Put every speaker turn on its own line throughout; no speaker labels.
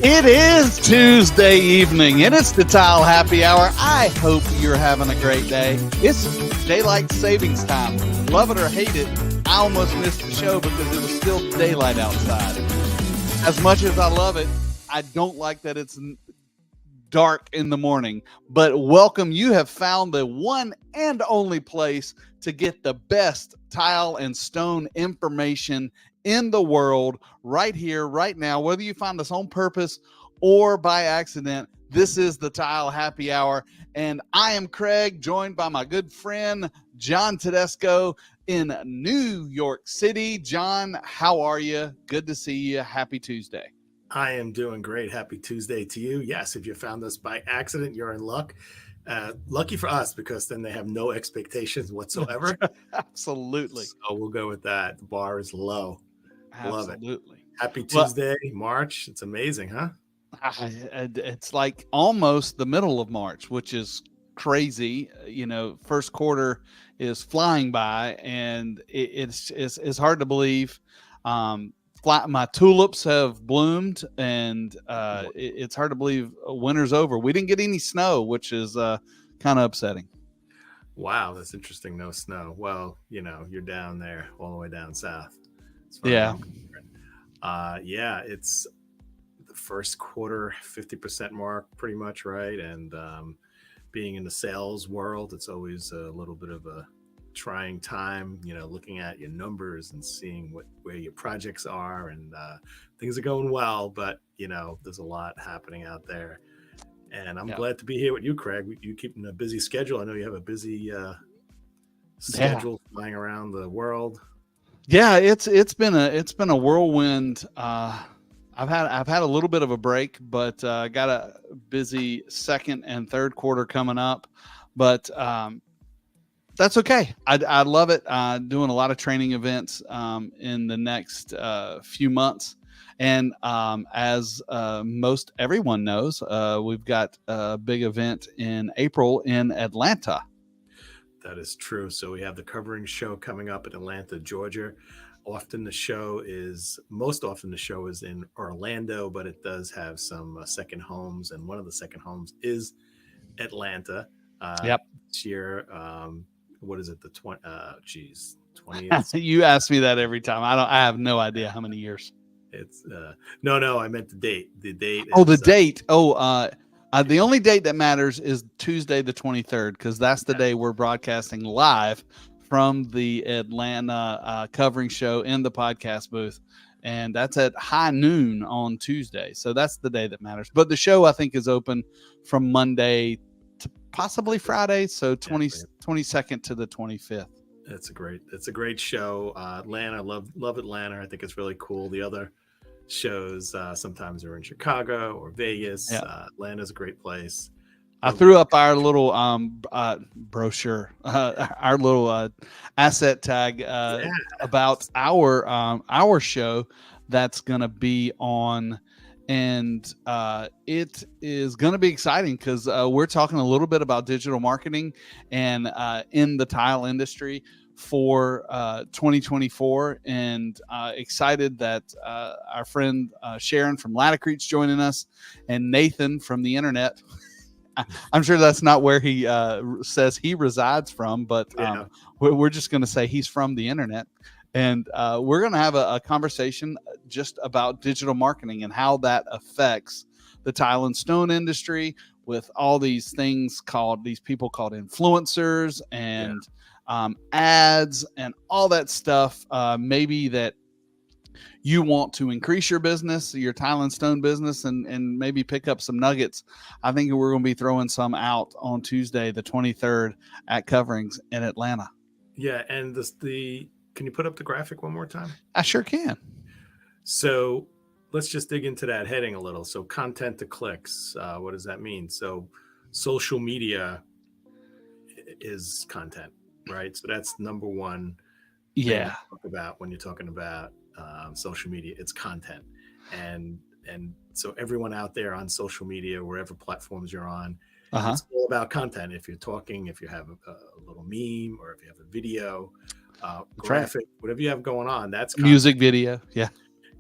It is Tuesday evening, and it's the Tile Happy Hour. I hope you're having a great day. It's daylight savings time. Love it or hate it, I almost missed the show because it was still daylight outside. As much as I love it, I don't like that it's dark in the morning. But welcome. You have found the one and only place to get the best tile and stone information in the world right here, right now. Whether you find us on purpose or by accident, this is the Tile Happy Hour. And I am Craig, joined by my good friend, John Tedesco in New York City. John, how are you? Good to see you. Happy Tuesday.
I am doing great. Happy Tuesday to you. Yes, if you found us by accident, you're in luck. Lucky for us, because then they have no expectations whatsoever.
Absolutely.
So we'll go with that. The bar is low. Love it.
Absolutely.
Happy Tuesday, March. It's amazing, huh?
It's like almost the middle of March, which is crazy. You know, first quarter is flying by, and it's hard to believe. My tulips have bloomed, and it's hard to believe winter's over. We didn't get any snow, which is kind of upsetting.
Wow, that's interesting. No snow. Well, you know, you're down there, all the way down south.
Yeah.
It's the first quarter, 50% mark, pretty much, right? And being in the sales world, it's always a little bit of a trying time, you know, looking at your numbers and seeing where your projects are, and things are going well, but you know, there's a lot happening out there. And I'm glad to be here with you, Craig. You keeping a busy schedule. I know you have a busy schedule flying around the world.
Yeah, it's been a whirlwind. I've had a little bit of a break, but got a busy second and third quarter coming up. But that's okay. I love it. Doing a lot of training events in the next few months. And as most everyone knows, we've got a big event in April in Atlanta.
That is true. So we have the covering show coming up in Atlanta, Georgia. Most often the show is in Orlando, but it does have some second homes. And one of the second homes is Atlanta. This year, what is it? The 20th.
You ask me that every time. I have no idea how many years.
It's no, I meant the date. The date.
The date. The only date that matters is Tuesday, the 23rd, because that's the day we're broadcasting live from the Atlanta covering show in the podcast booth. And that's at high noon on Tuesday. So that's the day that matters. But the show, I think, is open from Monday to possibly Friday. So 22nd to the 25th.
It's a great show. Atlanta, love Atlanta. I think it's really cool. The other shows sometimes are in Chicago or Vegas. Atlanta's a great place.
I threw up our little brochure, our little asset tag about our show that's going to be on. And it is going to be exciting because we're talking a little bit about digital marketing and in the tile industry for 2024, and excited that our friend Sharon from Laticrete's joining us, and Nathan from the internet. I'm sure that's not where he says he resides from, but we're just going to say he's from the internet. And we're going to have a conversation just about digital marketing and how that affects the tile and stone industry, with all these people called influencers and ads and all that stuff. Maybe that you want to increase your business, your tile and stone business, and maybe pick up some nuggets. I think we're going to be throwing some out on Tuesday, the 23rd at Coverings in Atlanta.
Yeah. And can you put up the graphic one more time?
I sure can.
So let's just dig into that heading a little. So content to clicks, what does that mean? So social media is content, right? So that's number one.
Yeah.
Talk about when you're talking about social media, it's content. And so everyone out there on social media, wherever platforms you're on, it's all about content. If you're talking, if you have a little meme, or if you have a video, graphic, whatever you have going on, that's content.
Music video.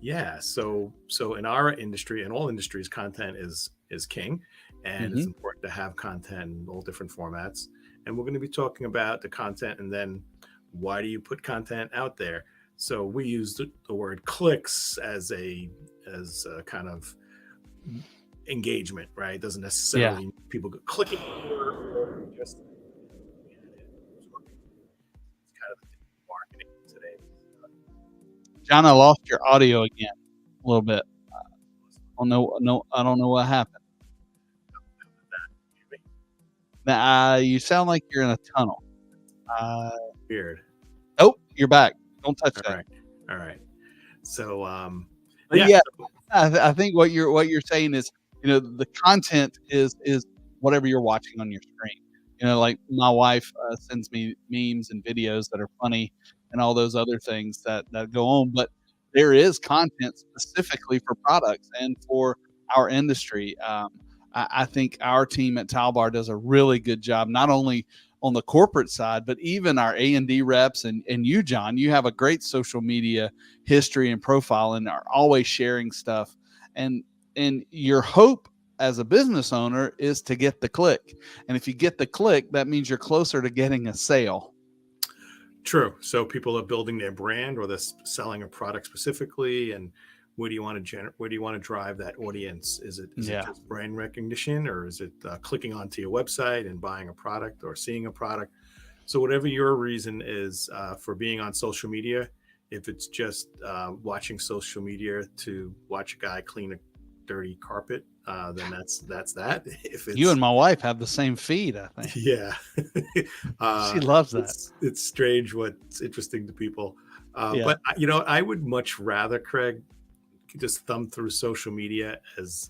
Yeah. So in our industry, in all industries, content is king, and it's
Hmm.
important to have content in all different formats. And we're going to be talking about the content, and then why do you put content out there? So we use the word clicks as a kind of engagement, right? It doesn't
Yeah.
necessarily people go clicking or just it's kind of the thing in marketing today.
John, I lost your audio again a little bit. I don't know. No, I don't know what happened. Now, you sound like you're in a tunnel. Uh,
Weird.
oh, you're back. Don't touch
All
that.
right. All right. So
But
yeah.
yeah, I think what you're saying is, the content is whatever you're watching on your screen. Like my wife sends me memes and videos that are funny and all those other things that go on. But there is content specifically for products and for our industry. I think our team at Talbar does a really good job, not only on the corporate side, but even our A&D reps and you, John. You have a great social media history and profile and are always sharing stuff. And your hope as a business owner is to get the click. And if you get the click, that means you're closer to getting a sale.
True. So people are building their brand, or they're selling a product specifically, and where do you want to where do you want to drive that audience? Is it
Yeah.
just brand recognition, or is it clicking onto your website and buying a product or seeing a product? So whatever your reason is for being on social media, if it's just watching social media to watch a guy clean a dirty carpet, then that's that. If
You
it's
and my wife have the same feed, I think.
yeah,
She loves that.
it's strange what's interesting to people,
Yeah.
but I would much rather, Craig, just thumb through social media as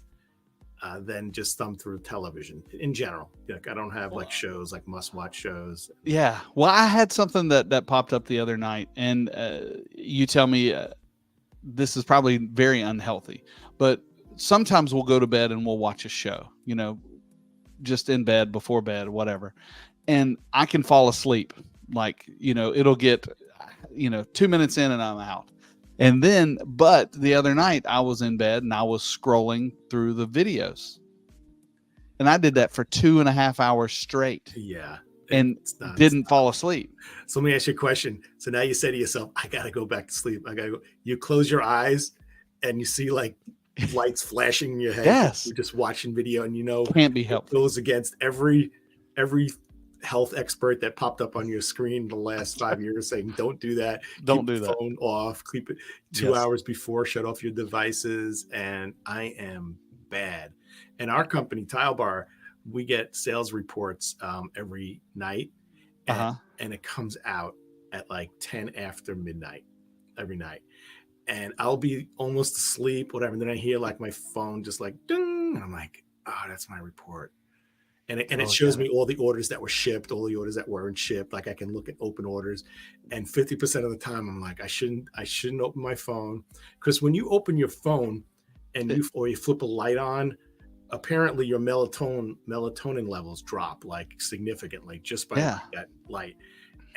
than just thumb through television in general. Like I don't have like shows like must watch shows.
Yeah. Well, I had something that popped up the other night, and you tell me this is probably very unhealthy, but sometimes we'll go to bed and we'll watch a show, just in bed, before bed, whatever. And I can fall asleep. Like, it'll get, 2 minutes in and I'm out. And then, but the other night I was in bed and I was scrolling through the videos. And I did that for 2.5 hours straight
Yeah,
and
it's not.
didn't fall asleep.
So let me ask you a question. So now you say to yourself, I gotta go back to sleep. I gotta go. You close your eyes and you see like lights flashing in your head.
Yes.
You're just watching video, and
Can't be
it
helped.
goes against every health expert that popped up on your screen the last 5 years saying, don't do that.
Don't
Keep
do
the
that.
phone off. Keep it 2 hours before. Shut off your devices. And I am bad. And our company, Tile Bar, we get sales reports every night, and it comes out at like 10 after midnight every night. And I'll be almost asleep, whatever. And then I hear like my phone just like ding. And I'm like, oh, that's my report. And it shows me all the orders that were shipped, all the orders that weren't shipped. Like I can look at open orders, and 50% of the time I'm like, I shouldn't open my phone, because when you open your phone and you flip a light on, apparently your melatonin levels drop like significantly just by that light.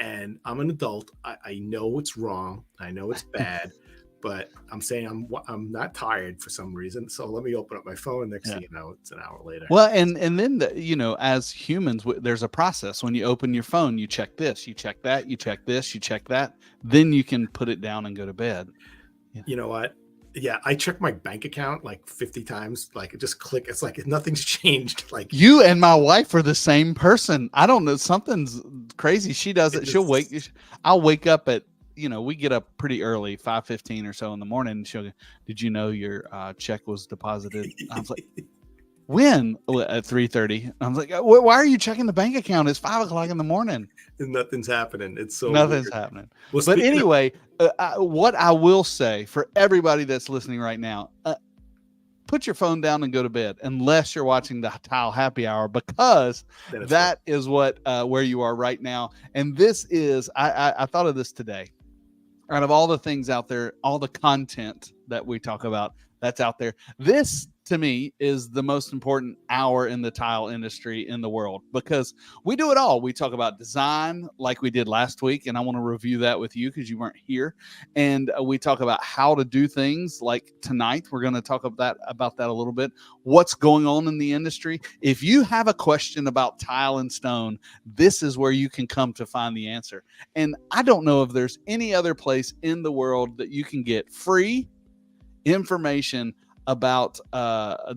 And I'm an adult. I know it's wrong. I know it's bad. But I'm saying I'm not tired for some reason, so let me open up my phone. Next thing you know, it's an hour later.
Well, and then as humans, there's a process. When you open your phone, you check this, you check that, you check this, you check that. Then you can put it down and go to bed.
Yeah. You know what? Yeah, I check my bank account like 50 times. Like it just click. It's like nothing's changed. Like
you and my wife are the same person. I don't know. Something's crazy. She does it. I'll wake up at. We get up pretty early, 5:15 or so in the morning. And she'll go, did you know your check was deposited? I was like, when? At 3:30. I was like, why are you checking the bank account? It's 5:00 in the morning.
And nothing's happening. It's so
nothing's
weird.
happening. Well, but anyway, what I will say for everybody that's listening right now, put your phone down and go to bed, unless you're watching the Tile Happy Hour, because that is what where you are right now. And this is, I thought of this today. Out of all the things out there, all the content that we talk about, that's out there. This, to me, is the most important hour in the tile industry in the world, because we do it all. We talk about design like we did last week, and I want to review that with you because you weren't here. And we talk about how to do things like tonight. We're going to talk about that a little bit. What's going on in the industry. If you have a question about tile and stone, this is where you can come to find the answer. And I don't know if there's any other place in the world that you can get free information about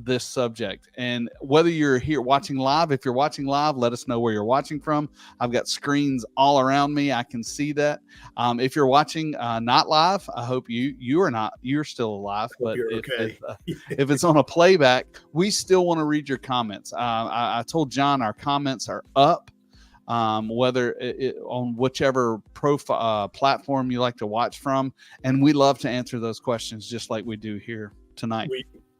this subject. And whether you're here watching live, if you're watching live, let us know where you're watching from. I've got screens all around me. I can see that. If you're watching not live, I hope you're still alive. But if it's on a playback, we still want to read your comments. I told John our comments are up. Whether on whichever platform you like to watch from. And we love to answer those questions just like we do here tonight.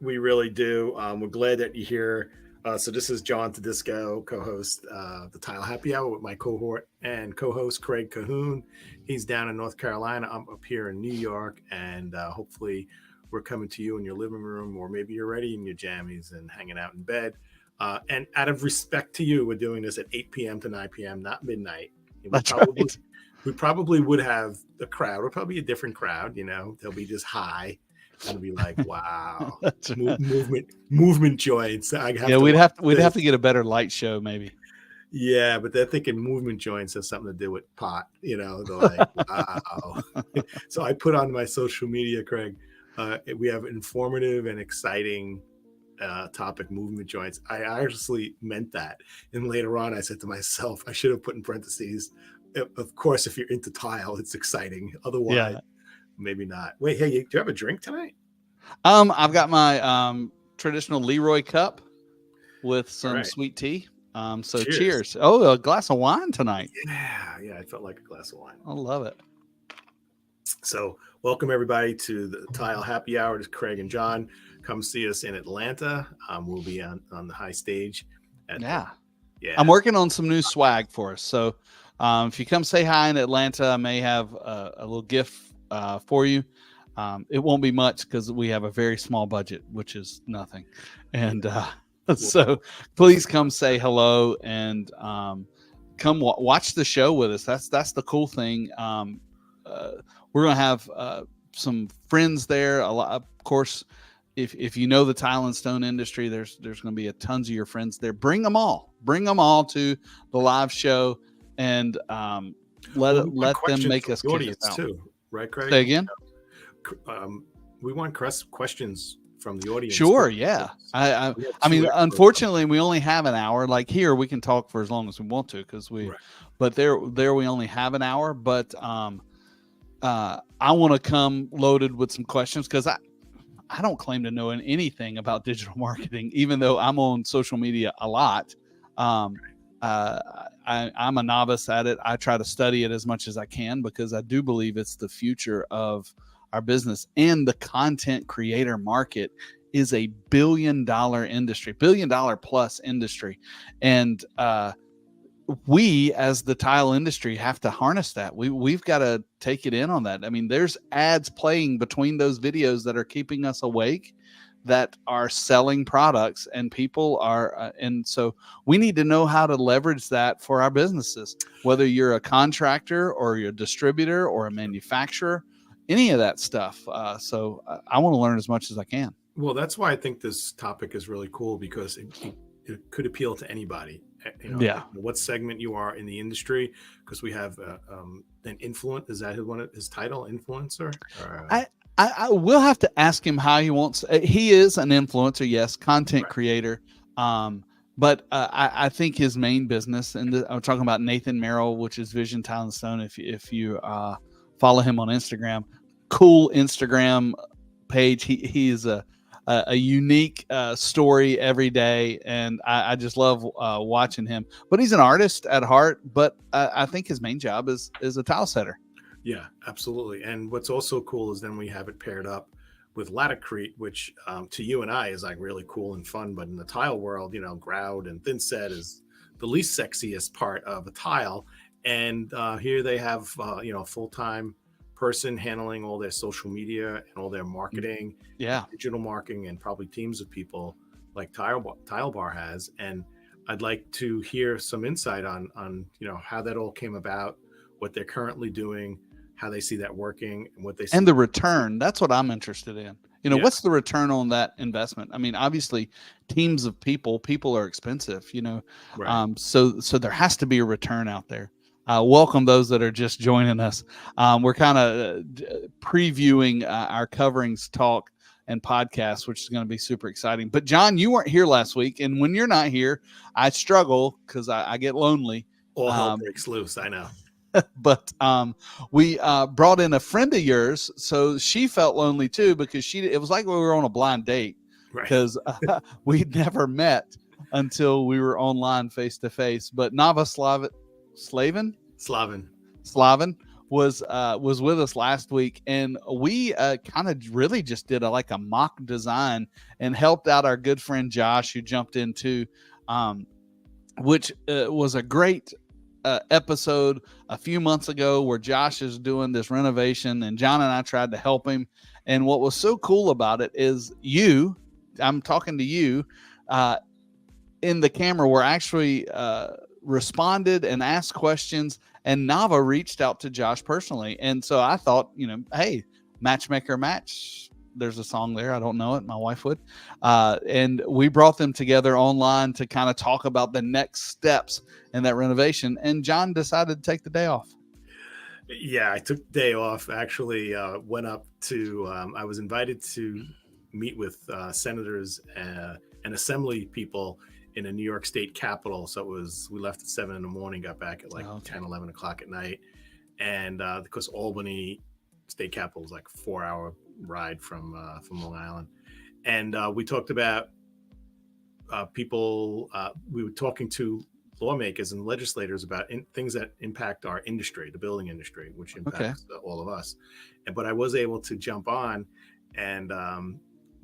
We really do. We're glad that you're here. So this is John Tedisco, co-host the Tile Happy Hour with my cohort and co-host Craig Cahoon. He's down in North Carolina. I'm up here in New York, and hopefully we're coming to you in your living room, or maybe you're already in your jammies and hanging out in bed. And out of respect to you, we're doing this at 8 p.m. to 9 p.m., not midnight. We probably would have a crowd. It'll probably be a different crowd. They'll be just high. It'll be like, wow, movement joints. We'd
have to get a better light show, maybe.
Yeah, but they're thinking movement joints has something to do with pot. They're like, wow. So I put on my social media, Craig. We have informative and exciting topic, movement joints. I honestly meant that. And later on, I said to myself, I should have put in parentheses, of course, if you're into tile, it's exciting. Otherwise, maybe not. Wait, hey, do you have a drink tonight?
I've got my traditional Leroy cup with some sweet tea. So cheers. Oh, a glass of wine tonight.
Yeah, I felt like a glass of wine.
I love it.
So welcome everybody to the Tile Happy Hour. This is Craig and John. Come see us in Atlanta. We'll be on the high stage.
I'm working on some new swag for us. So if you come say hi in Atlanta, I may have a little gift for you. It won't be much because we have a very small budget, which is nothing. And so please come say hello and come watch the show with us. That's the cool thing. We're going to have some friends there. A lot, of course, if you know the tile and stone industry, there's going to be tons of your friends there. Bring them all to the live show, and let them make us
the audience too, right, Craig?
Say again.
We want questions from the audience.
Sure, yeah. I mean, unfortunately, we only have an hour. Like here, we can talk for as long as we want to because but there we only have an hour. But I want to come loaded with some questions because I don't claim to know anything about digital marketing, even though I'm on social media a lot. I'm a novice at it. I try to study it as much as I can because I do believe it's the future of our business. And the content creator market is a $1 billion industry, $1 billion plus industry. And we, as the tile industry, have to harness that. We've got to take it in on that. I mean, there's ads playing between those videos that are keeping us awake, that are selling products, and people are. And so we need to know how to leverage that for our businesses, whether you're a contractor or you're a distributor or a manufacturer, any of that stuff. So I want to learn as much as I can.
Well, that's why I think this topic is really cool, because it could appeal to anybody. What segment you are in the industry, because we have an influence. Is that his title, influencer?
I will have to ask him how he wants. He is an influencer, yes, content creator. But I think his main business, and I'm talking about Nathan Merrill, which is Vision Tile and Stone. If you follow him on Instagram, cool Instagram page. He is a unique story every day, and I just love watching him. But he's an artist at heart, but I think his main job is a tile setter.
Yeah, absolutely. And what's also cool is then we have it paired up with Latticrete, which to you and I is like really cool and fun. But in the tile world, grout and thin set is the least sexiest part of a tile. And here they have, full-time person handling all their social media and all their marketing,
Yeah.
digital marketing, and probably teams of people like Tile Bar has. And I'd like to hear some insight on how that all came about, what they're currently doing, how they see that working, and what they see.
And the return. That's what I'm interested in.
Yeah.
What's the return on that investment? I mean, obviously, teams of people are expensive,
Right.
so there has to be a return out there. Welcome those that are just joining us. We're kind of previewing our coverings talk and podcast, which is going to be super exciting. But John, you weren't here last week, and when you're not here, I struggle because I get lonely.
All hell breaks loose. I know.
But we brought in a friend of yours, so she felt lonely too, because it was like we were on a blind date, because we'd never met until we were online face to face. But Nava Slaven was with us last week, and we kind of really just did a mock design and helped out our good friend Josh, who jumped in too, which was a great episode a few months ago where Josh is doing this renovation, and John and I tried to help him. And what was so cool about it is I'm talking to you in the camera, were actually responded and asked questions, and Nava reached out to Josh personally. And so I thought, hey, matchmaker match. There's a song there. I don't know it. My wife would. And we brought them together online to kind of talk about the next steps in that renovation. And John decided to take the day off.
Yeah, I took the day off. Actually, went up to, I was invited to meet with senators and assembly people in a New York State Capitol. So we left at 7 a.m, got back at 10, 11 o'clock at night. And because Albany State Capitol is like a 4-hour ride from Long Island. And we talked about people, we were talking to lawmakers and legislators about things that impact our industry, the building industry, which impacts all of us. But I was able to jump on and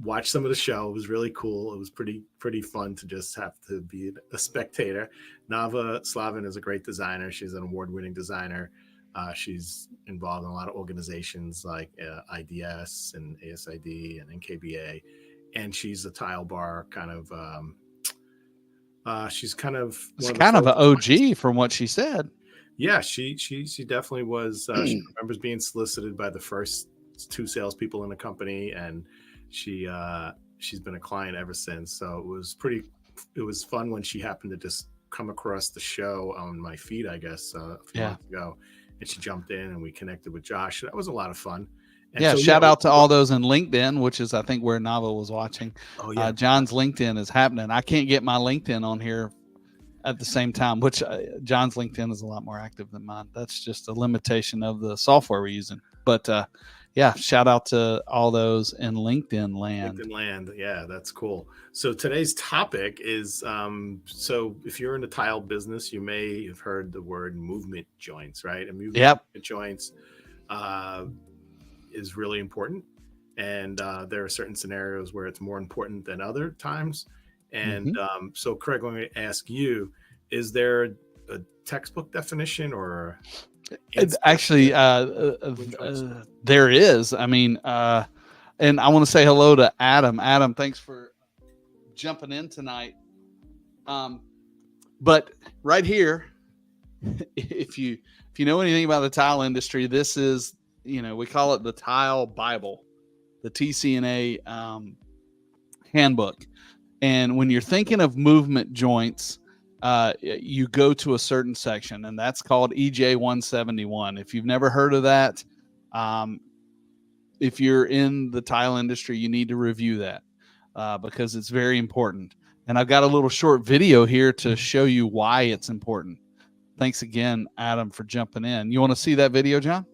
watch some of the show. It was really cool. It was pretty fun to just have to be a spectator. Nava Slaven is a great designer. She's an award-winning designer. She's involved in a lot of organizations like IDS and ASID and NKBA, and she's a Tile Bar kind of. She's kind of
an OG from what she said.
Yeah, she definitely was. She remembers being solicited by the first 2 salespeople in the company, and she's been a client ever since. So it was fun when she happened to just come across the show on my feed, I guess, a few months ago. And she jumped in and we connected with Josh. That was a lot of fun. And
shout out to all those in LinkedIn, which is, I think, where Nava was watching.
Oh, yeah.
John's LinkedIn is happening. I can't get my LinkedIn on here at the same time, which John's LinkedIn is a lot more active than mine. That's just a limitation of the software we're using. But shout out to all those in LinkedIn land.
Yeah, that's cool. So today's topic is, so if you're in the tile business, you may have heard the word movement joints, right? And movement joints is really important. And there are certain scenarios where it's more important than other times. And so Craig, I'm going to ask you, is there a textbook definition or...
Actually, there is. I mean, and I want to say hello to Adam. Adam, thanks for jumping in tonight. But right here, if you know anything about the tile industry, this is, we call it the Tile Bible, the TCNA handbook. And when you're thinking of movement joints, you go to a certain section, and that's called EJ 171. If you've never heard of that, if you're in the tile industry, you need to review that because it's very important. And I've got a little short video here to show you why it's important. Thanks again, Adam, for jumping in. You want to see that video, John?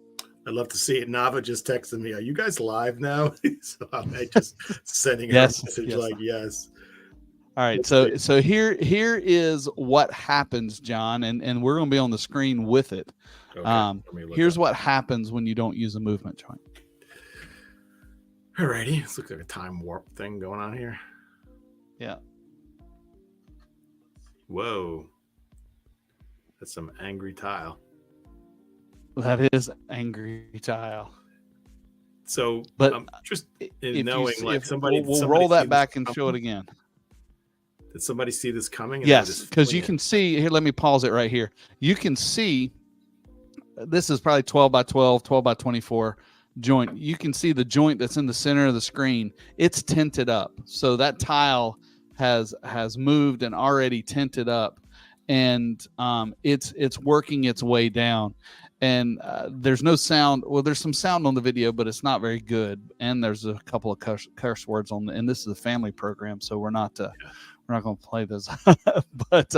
I'd love to see it. Nava just texted me, "Are you guys live now?" So I'm just sending her a message yes.
All right, so here is what happens, John, and we're going to be on the screen with it. Okay, here's what happens when you don't use a movement joint.
All righty, this looks like a time warp thing going on here.
Yeah.
Whoa, that's some angry tile.
That is angry tile.
So
But
I'm just in
if you
knowing, like,
if
somebody
we'll
somebody
roll
see
that
this
back and show it
coming?
again.
Did somebody see this coming and they were
Yes,
just
because
filling
you
it?
can see here. Let me pause it right here. You can see this is probably 12 by 12, 12 by 24 joint. You can see the joint that's in the center of the screen. It's tinted up, so that tile has moved and already tinted up, and it's working its way down. And there's no sound. Well, there's some sound on the video, but it's not very good. And there's a couple of curse words on the. And this is a family program, so we're not going to play this. but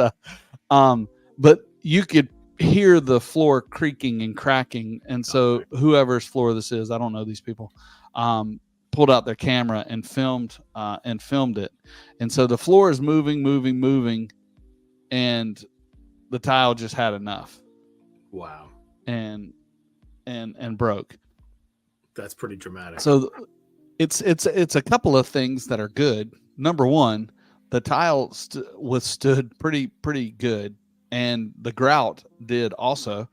but you could hear the floor creaking and cracking, and so whoever's floor this is, I don't know these people, pulled out their camera and filmed it, and so the floor is moving, and the tile just had enough.
Wow.
And broke.
That's pretty dramatic.
So it's a couple of things that are good. Number one, the tile withstood pretty good, and the grout did also,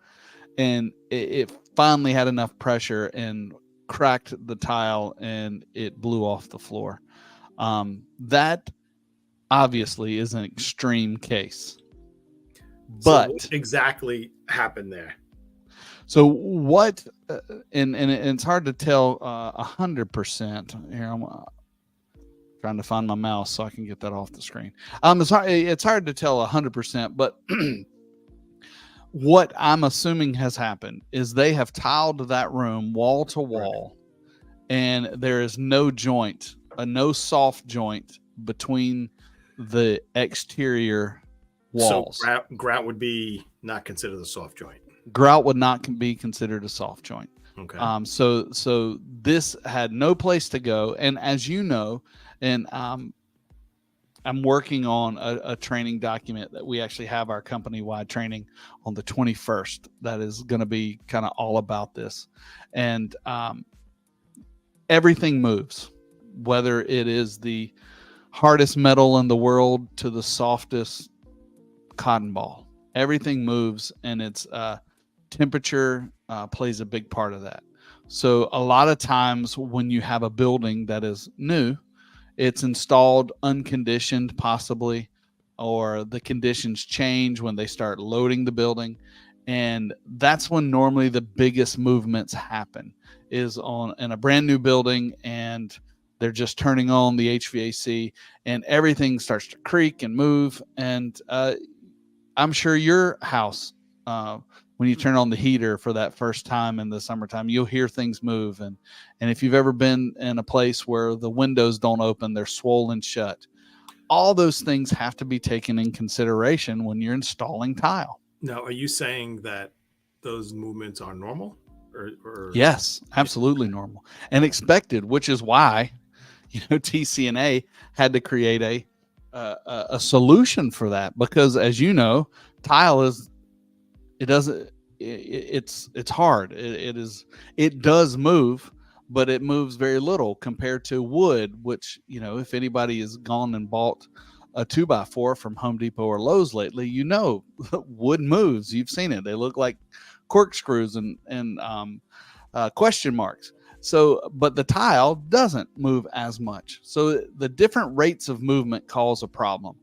and it finally had enough pressure and cracked the tile, and it blew off the floor. That obviously is an extreme case, but
so what exactly happened there?
So what, and it's hard to tell 100%. Here, I'm trying to find my mouse so I can get that off the screen. It's hard to tell 100%, but what I'm assuming has happened is they have tiled that room wall to wall, and there is no joint, no soft joint between the exterior walls.
So grout would be not considered a soft joint.
Grout would not be considered a soft joint.
Okay.
So this had no place to go, and as you know, and I'm working on a training document that we actually have our company-wide training on the 21st. That is going to be kind of all about this, and everything moves, whether it is the hardest metal in the world to the softest cotton ball. Everything moves, and it's temperature plays a big part of that. So a lot of times when you have a building that is new, it's installed unconditioned possibly, or the conditions change when they start loading the building. And that's when normally the biggest movements happen, is in a brand new building, and they're just turning on the HVAC and everything starts to creak and move. And I'm sure your house, when you turn on the heater for that first time in the summertime, you'll hear things move. And if you've ever been in a place where the windows don't open, they're swollen shut. All those things have to be taken in consideration when you're installing tile.
Now, are you saying that those movements are normal? Or
Yes, absolutely normal and expected, which is why, TCNA had to create a solution for that, because as you know, tile it's hard. It does move, but it moves very little compared to wood, which, if anybody has gone and bought a 2x4 from Home Depot or Lowe's lately, wood moves. You've seen it. They look like corkscrews and question marks. So, but the tile doesn't move as much. So the different rates of movement cause a problem.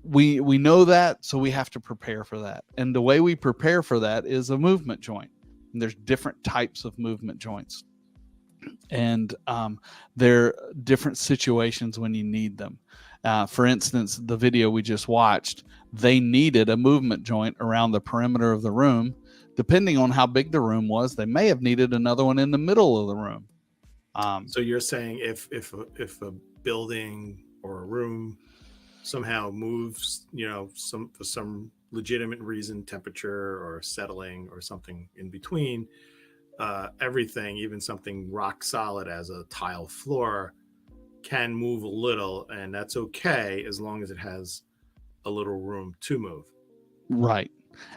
We know that, so we have to prepare for that. And the way we prepare for that is a movement joint. And there's different types of movement joints. And there are different situations when you need them. For instance, the video we just watched, they needed a movement joint around the perimeter of the room. Depending on how big the room was, they may have needed another one in the middle of the room.
So you're saying if a building or a room somehow moves, for some legitimate reason, temperature or settling or something in between, everything, even something rock solid as a tile floor, can move a little, and that's okay as long as it has a little room to move.
Right.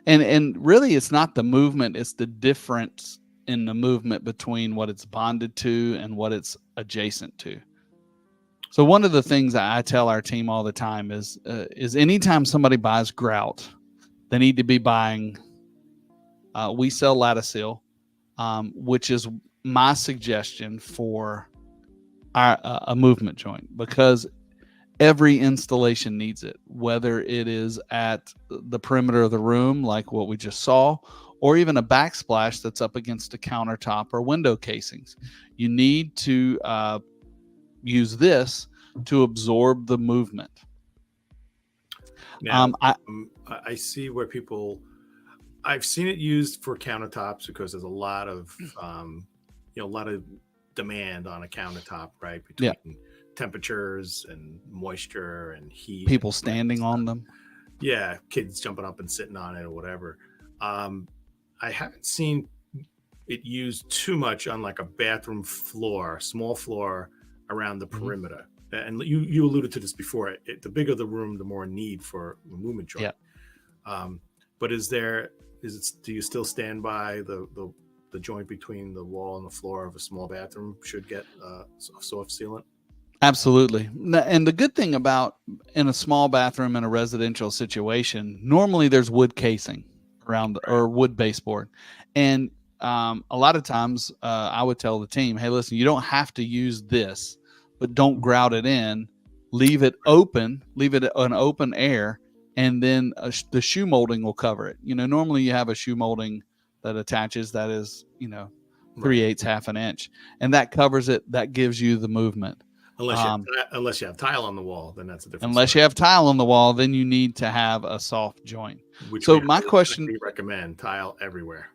And really, it's not the movement, it's the difference in the movement between what it's bonded to and what it's adjacent to. So one of the things I tell our team all the time is anytime somebody buys grout, they need to be buying We sell Latticeal, which is my suggestion for a movement joint, because every installation needs it, whether it is at the perimeter of the room, like what we just saw, or even a backsplash that's up against a countertop or window casings. You need to use this to absorb the movement.
Now, I see where I've seen it used for countertops because there's a lot of, a lot of demand on a countertop, right? Between temperatures and moisture and heat.
People standing on them.
Yeah, kids jumping up and sitting on it or whatever. I haven't seen it used too much on like a bathroom floor, small floor around the perimeter. And you alluded to this before. The bigger the room, the more need for a movement joint. Yeah. But do you still stand by the joint between the wall and the floor of a small bathroom should get a soft sealant?
Absolutely. And the good thing about in a small bathroom in a residential situation, normally there's wood casing around or wood baseboard. And a lot of times I would tell the team, hey, listen, you don't have to use this, but don't grout it in, leave it open, leave it an open air, and then the shoe molding will cover it. Normally you have a shoe molding that attaches that is, 3/8, half an inch, and that covers it. That gives you the movement.
Unless you have tile on the wall, then that's a different
Unless
story.
you have tile on the wall, then you need to have a soft joint. So my question:
we recommend tile everywhere.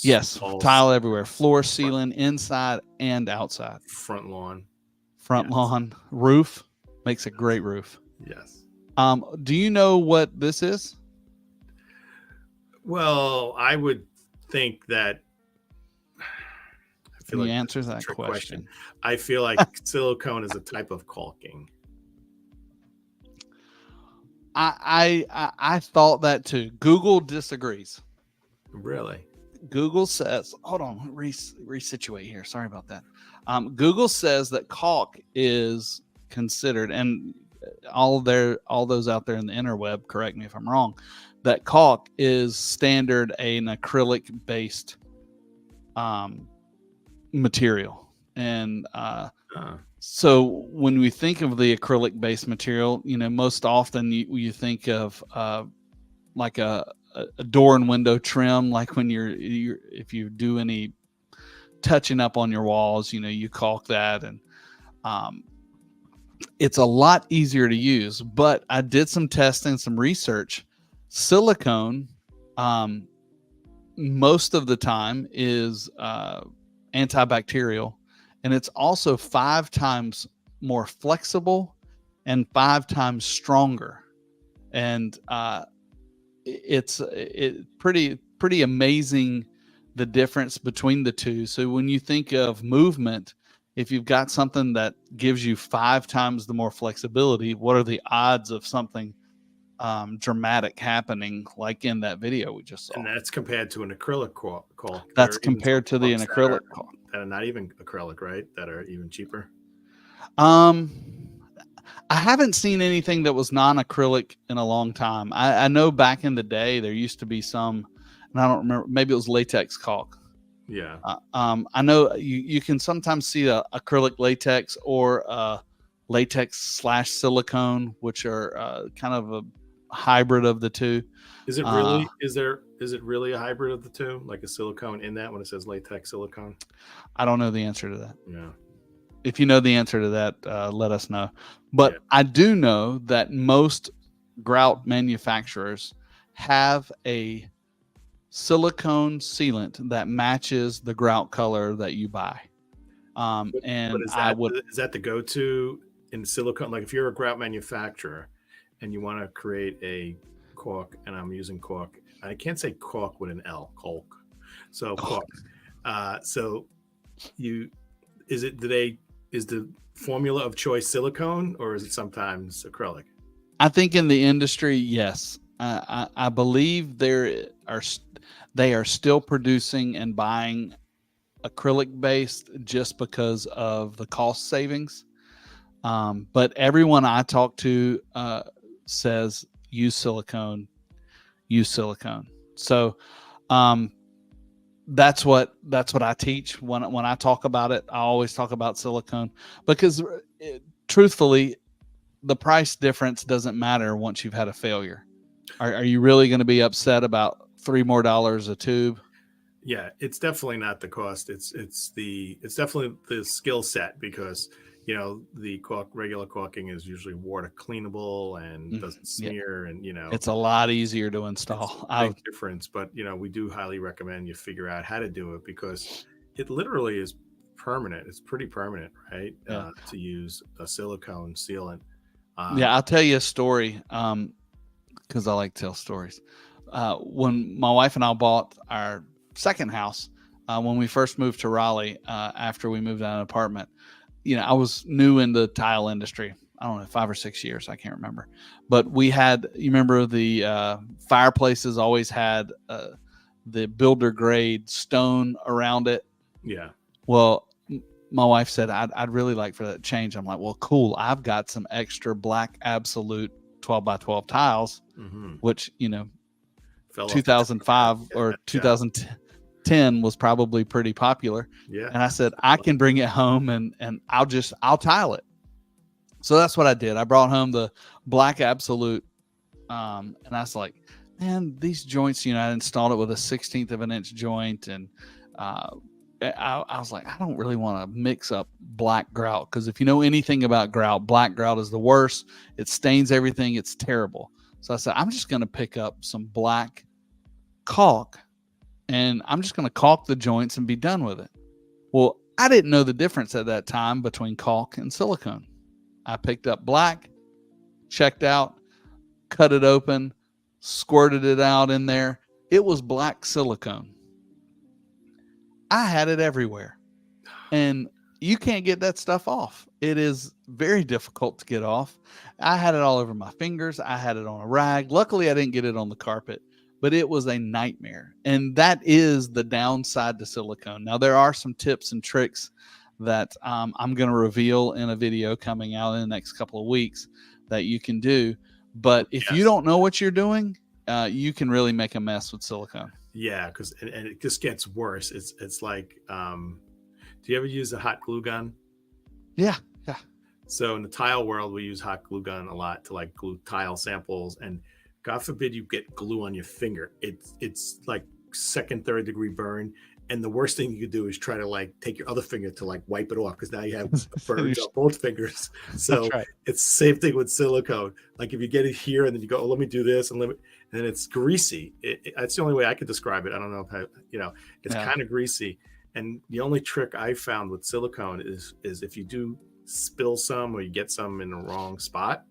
Yes, tile everywhere, floor, ceiling, inside and outside.
Front lawn,
roof makes a great roof.
Yes.
Do you know what this is?
Well, I would think that.
Can you answer that question?
I feel like silicone is a type of caulking. I
thought that too. Google disagrees.
Really?
Google says, hold on, resituate here. Sorry about that. Google says that caulk is considered, and all those out there in the interweb, correct me if I'm wrong, that caulk is standard an acrylic based material. And so when we think of the acrylic based material, most often you think of like a door and window trim, like when if you do any touching up on your walls, you caulk that, and it's a lot easier to use. But I did some testing, some research. Silicone most of the time is antibacterial, and it's also 5 times more flexible and 5 times stronger. And it's pretty amazing the difference between the two. So when you think of movement, if you've got something that gives you 5 times the more flexibility, what are the odds of something dramatic happening like in that video we just saw?
And that's compared to an acrylic caulk.
That's compared to the acrylic caulk.
That are not even acrylic, right? That are even cheaper.
I haven't seen anything that was non-acrylic in a long time. I know back in the day there used to be some, and I don't remember, maybe it was latex caulk.
Yeah.
I know you can sometimes see a acrylic latex or latex / silicone, which are kind of a hybrid of the two.
Is it really? Is it really a hybrid of the two, like a silicone in that when it says latex silicone?
I don't know the answer to that.
Yeah.
If you know the answer to that, let us know. But I do know that most grout manufacturers have a silicone sealant that matches the grout color that you buy. And
is that the go-to in silicone? Like if you're a grout manufacturer and you want to create a caulk, and I'm using caulk, I can't say caulk with an L, caulk. So caulk. Is the formula of choice silicone, or is it sometimes acrylic?
I think in the industry, yes. I believe they are still producing and buying acrylic based just because of the cost savings. But everyone I talk to says use silicone. So that's what I teach when I talk about it. I always talk about silicone because truthfully, the price difference doesn't matter once you've had a failure. Are you really going to be upset about $3 more a tube?
Yeah, it's definitely not the cost. It's definitely the skill set, because the regular caulking is usually water cleanable and doesn't
Yeah,
smear, and
it's a lot easier to
it's
install.
a big difference. But we do highly recommend you figure out how to do it, because it literally is permanent. It's pretty permanent, right?
Yeah.
To use a silicone sealant.
Yeah, I'll tell you a story because I like to tell stories. When my wife and I bought our second house, when we first moved to Raleigh, after we moved out of an apartment, I was new in the tile industry. I don't know, 5 or 6 years, I can't remember. But we had, you remember the fireplaces always had the builder grade stone around it.
Yeah.
Well, my wife said, I'd really like for that to change. I'm like, well, cool. I've got some extra black absolute 12 by 12 tiles, which,
Fell off
2005 or 2010 was probably pretty popular.
Yeah.
And I said, I can bring it home and I'll tile it. So that's what I did. I brought home the black absolute. And I was like, man, these joints, I installed it with a 1/16 of an inch joint. And I was like, I don't really want to mix up black grout, because if you know anything about grout, black grout is the worst. It stains everything. It's terrible. So I said, I'm just going to pick up some black caulk and I'm just going to caulk the joints and be done with it. Well, I didn't know the difference at that time between caulk and silicone. I picked up black, checked out, cut it open, squirted it out in there. It was black silicone. I had it everywhere, and you can't get that stuff off. It is very difficult to get off. I had it all over my fingers. I had it on a rag. Luckily, I didn't get it on the carpet, but it was a nightmare. And that is the downside to silicone. Now, there are some tips and tricks that I'm going to reveal in a video coming out in the next couple of weeks that you can do. But if you don't know what you're doing, you can really make a mess with silicone.
Yeah, because and it just gets worse. It's like, do you ever use a hot glue gun?
Yeah.
So in the tile world, we use hot glue gun a lot to like glue tile samples, and God forbid you get glue on your finger. It's like second, third degree burn. And the worst thing you could do is try to like take your other finger to like wipe it off, because now you have burns on both fingers. So It's the same thing with silicone. Like if you get it here and then you go, oh, let me do this, and it's greasy. That's the only way I could describe it. I don't know if it's kind of greasy. And the only trick I found with silicone is if you do spill some or you get some in the wrong spot,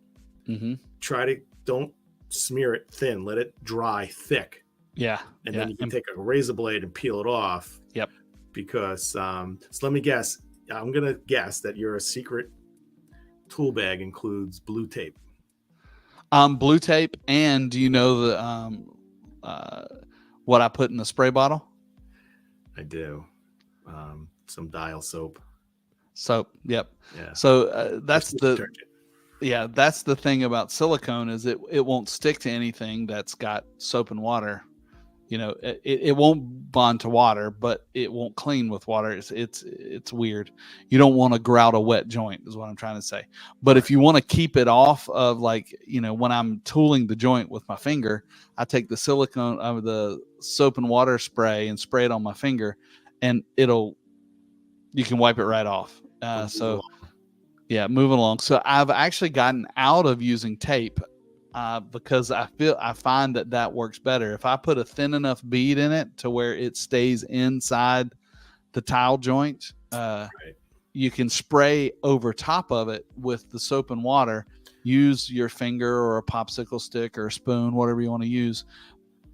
don't smear it thin. Let it dry thick.
Yeah.
And then you can take a razor blade and peel it off.
Yep.
Because, so let me guess. I'm going to guess that your secret tool bag includes blue tape.
Blue tape. And do you know the what I put in the spray bottle?
I do. Some dial soap.
Yep.
Yeah.
So that's that's the thing about silicone, is it won't stick to anything that's got soap and water. It won't bond to water, but it won't clean with water. It's weird. You don't want to grout a wet joint, is what I'm trying to say. But if you want to keep it off of, like, when I'm tooling the joint with my finger, I take the silicone of the soap and water spray and spray it on my finger, and you can wipe it right off. Moving along. So I've actually gotten out of using tape because I find that works better. If I put a thin enough bead in it to where it stays inside the tile joint, you can spray over top of it with the soap and water. Use your finger or a popsicle stick or a spoon, whatever you want to use.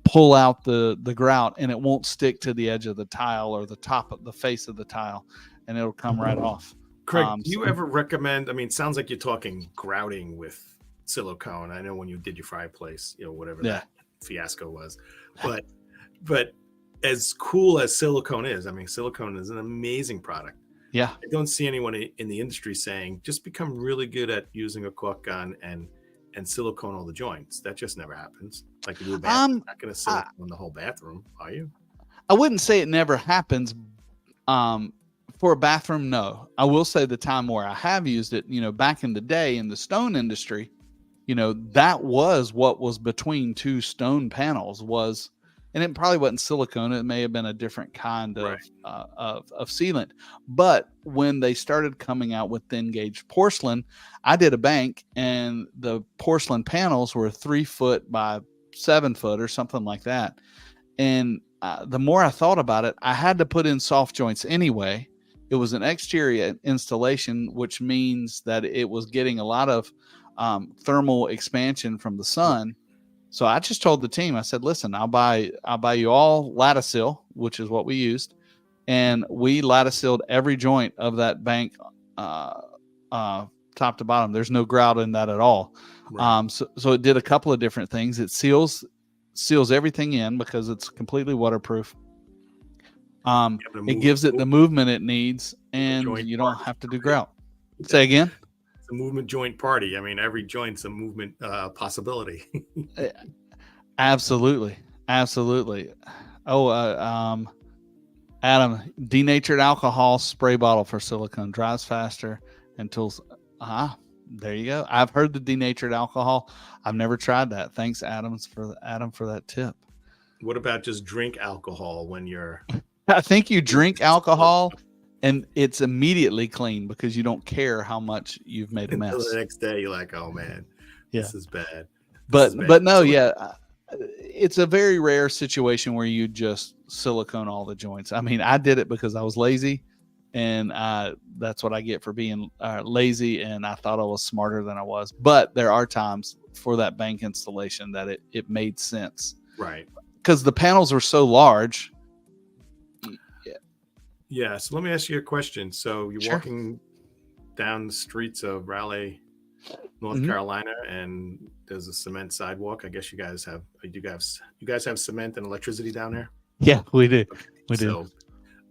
Pull out the grout, and it won't stick to the edge of the tile or the top of the face of the tile, and it'll come right off.
Craig, do you ever recommend? I mean, it sounds like you're talking grouting with silicone. I know when you did your fireplace, whatever that fiasco was, but as cool as silicone is, I mean, silicone is an amazing product.
Yeah.
I don't see anyone in the industry saying just become really good at using a caulk gun and silicone all the joints. That just never happens. Like you do a bathroom, you're not going to silicone the whole bathroom, are you?
I wouldn't say it never happens. For a bathroom, no. I will say the time where I have used it, back in the day in the stone industry, that was what was between two stone panels was, and it probably wasn't silicone. It may have been a different kind
Right.
of sealant. But when they started coming out with thin gauge porcelain, I did a bank, and the porcelain panels were 3 foot by 7 foot or something like that. And the more I thought about it, I had to put in soft joints anyway. It was an exterior installation, which means that it was getting a lot of thermal expansion from the sun. So I just told the team, I said, "Listen, I'll buy you all latticeil, which is what we used, and we latticeiled every joint of that bank, uh, top to bottom. There's no grout in that at all.
Right.
So it did a couple of different things. It seals everything in because it's completely waterproof. It gives it the movement it needs, and you don't have to do grout." Say again?
It's a movement joint party. I mean, every joint's a movement possibility.
Absolutely. Oh, Adam, denatured alcohol spray bottle for silicone dries faster until there you go. I've heard the denatured alcohol. I've never tried that. Thanks, Adam, for that tip.
What about just drink alcohol when you're?
I think you drink alcohol and it's immediately clean because you don't care how much you've made a mess.
Until the next day, you're like, "Oh man, this is bad."
But no, it's a very rare situation where you just silicone all the joints. I mean, I did it because I was lazy, and that's what I get for being lazy. And I thought I was smarter than I was. But there are times for that bank installation that it made sense,
right?
Because the panels were so large.
Yeah. So let me ask you a question. So you're walking down the streets of Raleigh, North Carolina, and there's a cement sidewalk. I guess you guys have cement and electricity down there?
Yeah, we do.
Okay.
We do.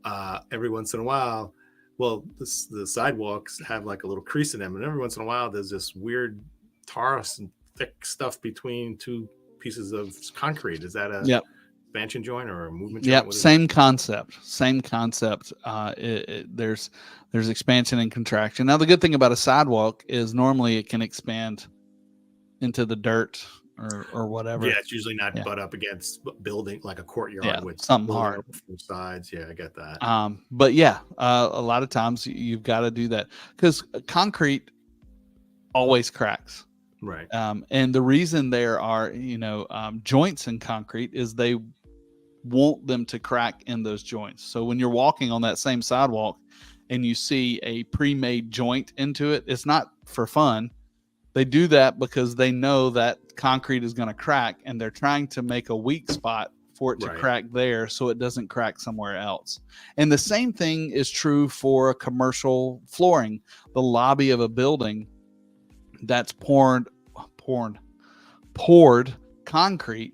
So every once in a while, well, the sidewalks have like a little crease in them, and every once in a while there's this weird tar and thick stuff between two pieces of concrete. Is that a expansion joint or a movement joint?
Yep, same concept. There's expansion and contraction. Now the good thing about a sidewalk is normally it can expand into the dirt or whatever.
Yeah, it's usually not butt up against building like a courtyard with
something hard
from sides. Yeah, I get that.
But a lot of times you've got to do that because concrete always cracks.
Right.
And the reason there are joints in concrete is they want them to crack in those joints. So when you're walking on that same sidewalk and you see a pre-made joint into it, it's not for fun. They do that because they know that concrete is going to crack, and they're trying to make a weak spot for it to crack there so it doesn't crack somewhere else. And the same thing is true for commercial flooring. The lobby of a building that's poured concrete,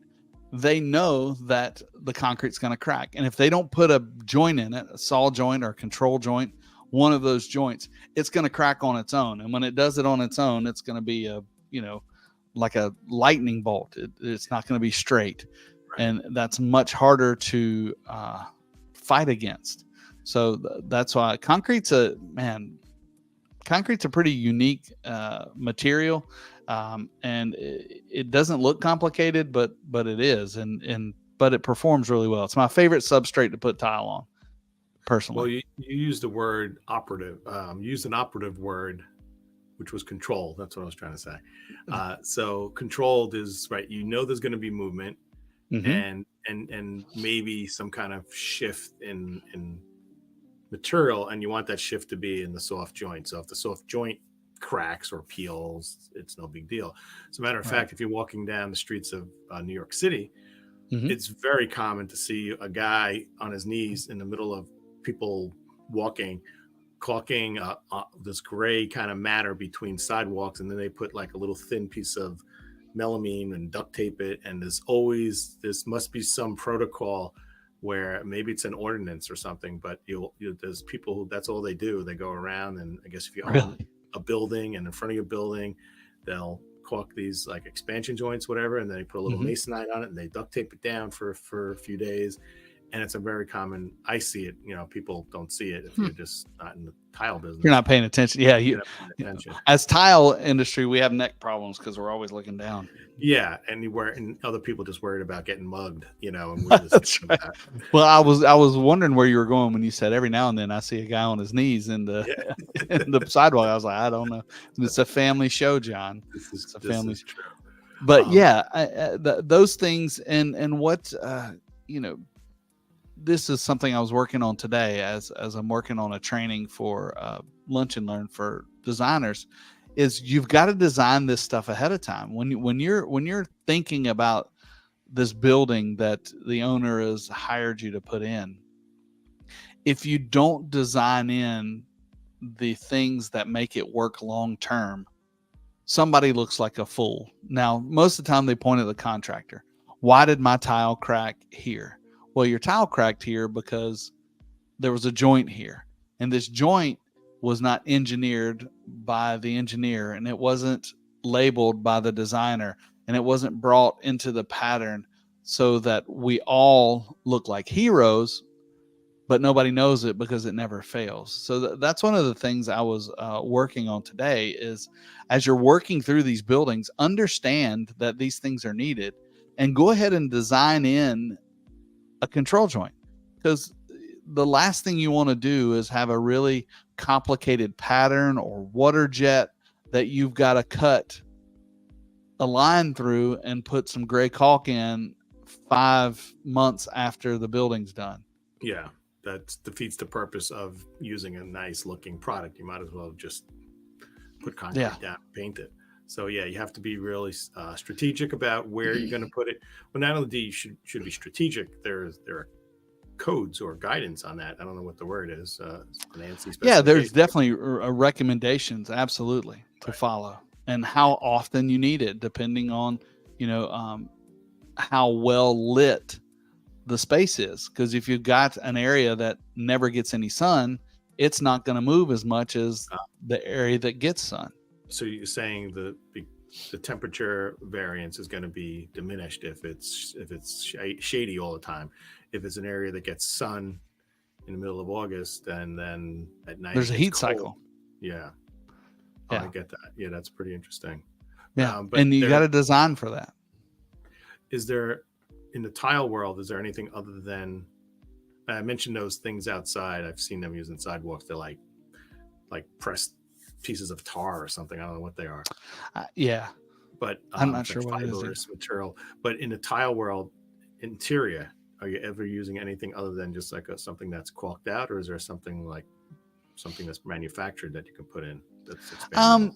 they know that the concrete's going to crack. And if they don't put a joint in it, a saw joint or a control joint, one of those joints, it's going to crack on its own. And when it does it on its own, it's going to be like a lightning bolt. It's not going to be straight. Right. And that's much harder to fight against. So that's why concrete's a pretty unique material. And it doesn't look complicated, but it is, but it performs really well. It's my favorite substrate to put tile on, personally.
Well, you used the word operative. Used an operative word, which was control. That's what I was trying to say. So controlled is right. There's going to be movement, and maybe some kind of shift in material, and you want that shift to be in the soft joint. So if the soft joint cracks or peels, it's no big deal. As a matter of fact, if you're walking down the streets of New York City, it's very common to see a guy on his knees in the middle of people walking, caulking this gray kind of matter between sidewalks, and then they put like a little thin piece of melamine and duct tape it. And this must be some protocol where maybe it's an ordinance or something, but there's people who that's all they do. They go around, and I guess if you own a building and in front of your building, they'll caulk these like expansion joints, whatever, and then they put a little masonite on it and they duct tape it down for a few days, and it's a very common. I see it. People don't see it if you're just not in the tile business.
You're not paying attention. Yeah,
You're not paying attention.
As tile industry, we have neck problems because we're always looking down.
Yeah, and other people just worried about getting mugged, and we're just
That's right. Well, I was wondering where you were going when you said every now and then I see a guy on his knees in the in the sidewalk. I was like, I don't know. It's a family show, John. It's a family show.
True.
But those things and what this is something I was working on today as I'm working on a training for Lunch and Learn for designers. Is you've got to design this stuff ahead of time. When you're thinking about this building that the owner has hired you to put in, if you don't design in the things that make it work long term, somebody looks like a fool. Now, most of the time they point at the contractor. Why did my tile crack here? Well, your tile cracked here because there was a joint here, and this joint was not engineered by the engineer, and it wasn't labeled by the designer, and it wasn't brought into the pattern so that we all look like heroes, but nobody knows it because it never fails. So that's one of the things I was working on today is as you're working through these buildings, understand that these things are needed and go ahead and design in a control joint, because the last thing you want to do is have a really complicated pattern or water jet that you've got to cut a line through and put some gray caulk in 5 months after the building's done.
Yeah, that defeats the purpose of using a nice looking product. You might as well just put concrete down, paint it. So yeah, you have to be really strategic about where you're going to put it. Well, not only do you should be strategic, there are codes or guidance on that. I don't know what the word is.
Yeah, there's definitely recommendations, absolutely, to follow, and how often you need it, depending on how well lit the space is. Because if you've got an area that never gets any sun, it's not going to move as much as the area that gets sun.
So you're saying the temperature variance is going to be diminished if it's shady all the time. If it's an area that gets sun in the middle of August, and then at night
there's a heat
cold.
cycle.
Yeah. Oh, I get that. Yeah, that's pretty interesting.
Yeah, and you got to design for that.
Is there, in the tile world, is there anything other than, I mentioned those things outside. I've seen them using sidewalks. They're like pressed pieces of tar or something. I don't know what they are. But
I'm not sure what it is.
Material. But in the tile world, interior, are you ever using anything other than just like something that's caulked out, or is there something that's manufactured that you can put in that's expandable?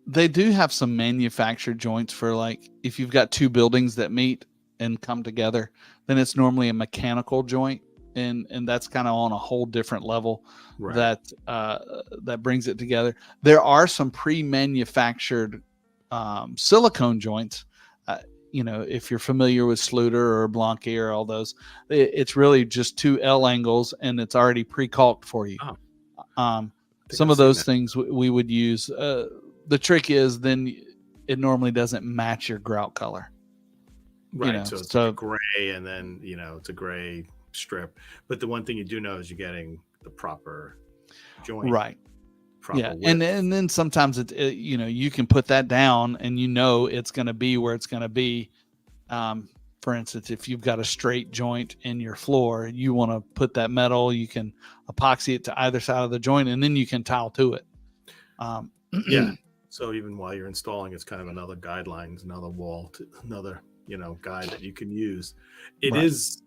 They do have some manufactured joints for, like, if you've got two buildings that meet and come together, then it's normally a mechanical joint, and that's kind of on a whole different level. Right. That brings it together. There are some pre-manufactured silicone joints. If you're familiar with Sluter or Blanqui or all those, it's really just two L angles and it's already pre-caulked for you. Some of those things we would use. The trick is then it normally doesn't match your grout color.
Right. So it's a gray, and then, it's a gray strip. But the one thing you do know is you're getting the proper joint. Right.
Width. And then sometimes you can put that down and it's going to be where it's going to be. For instance, if you've got a straight joint in your floor, you want to put that metal, you can epoxy it to either side of the joint, and then you can tile to it.
So even while you're installing, it's kind of another guidelines, another wall, another guide that you can use. It's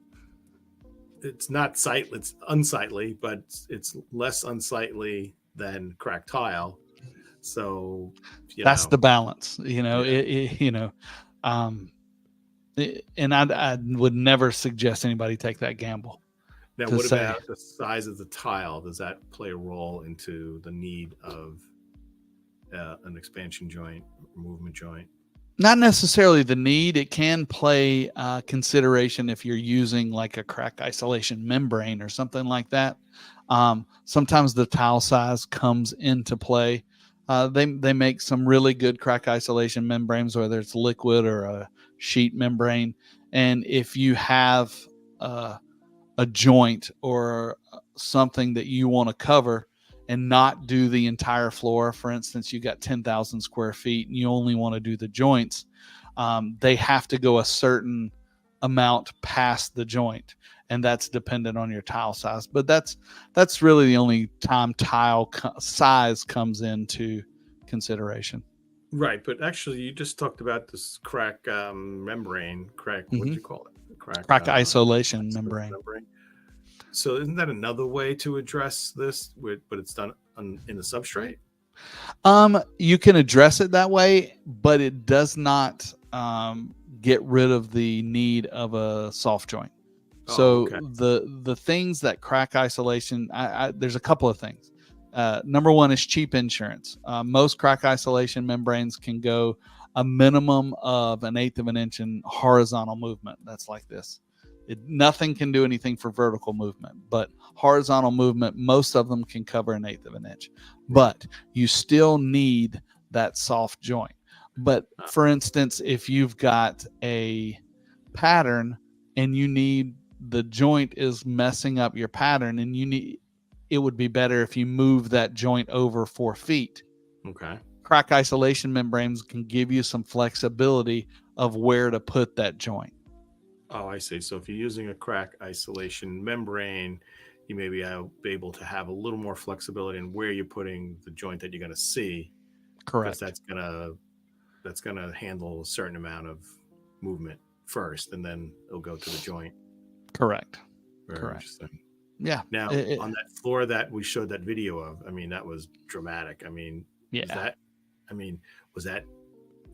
not sightly, it's unsightly, but it's less unsightly than cracked tile. So
that's the balance, and I would never suggest anybody take that gamble.
Now, what about the size of the tile? Does that play a role into the need of an expansion joint, movement joint?
Not necessarily the need. It can play consideration if you're using like a crack isolation membrane or something like that. Sometimes the tile size comes into play. They make some really good crack isolation membranes, whether it's liquid or a sheet membrane. And if you have a joint or something that you want to cover and not do the entire floor. For instance, you got 10,000 square feet and you only want to do the joints. They have to go a certain amount past the joint, and that's dependent on your tile size. But that's really the only time tile size comes into consideration.
Right, but actually, you just talked about this crack membrane. Crack, what did you call it?
Crack isolation membrane.
So, isn't that another way to address this? But it's done in the substrate.
You can address it that way, but it does not get rid of the need of a soft joint. So
okay.
the things that crack isolation, there's a couple of things. Number one is cheap insurance. Most crack isolation membranes can go a minimum of 1/8 of an inch in horizontal movement. That's like this. Nothing can do anything for vertical movement, but horizontal movement, most of them can cover 1/8 of an inch. But you still need that soft joint. But for instance, if you've got a pattern and you need the joint is messing up your pattern, and it would be better if you move that joint over 4 feet.
Okay.
Crack isolation membranes can give you some flexibility of where to put that joint.
Oh, I see. So if you're using a crack isolation membrane, you may be able to have a little more flexibility in where you're putting the joint that you're going to see.
Correct.
Because that's gonna handle a certain amount of movement first, and then it'll go to the joint.
Correct.
Very
Correct.
interesting.
Yeah.
Now, on that floor that we showed that video of, I mean, that was dramatic. I mean,
yeah.
Was that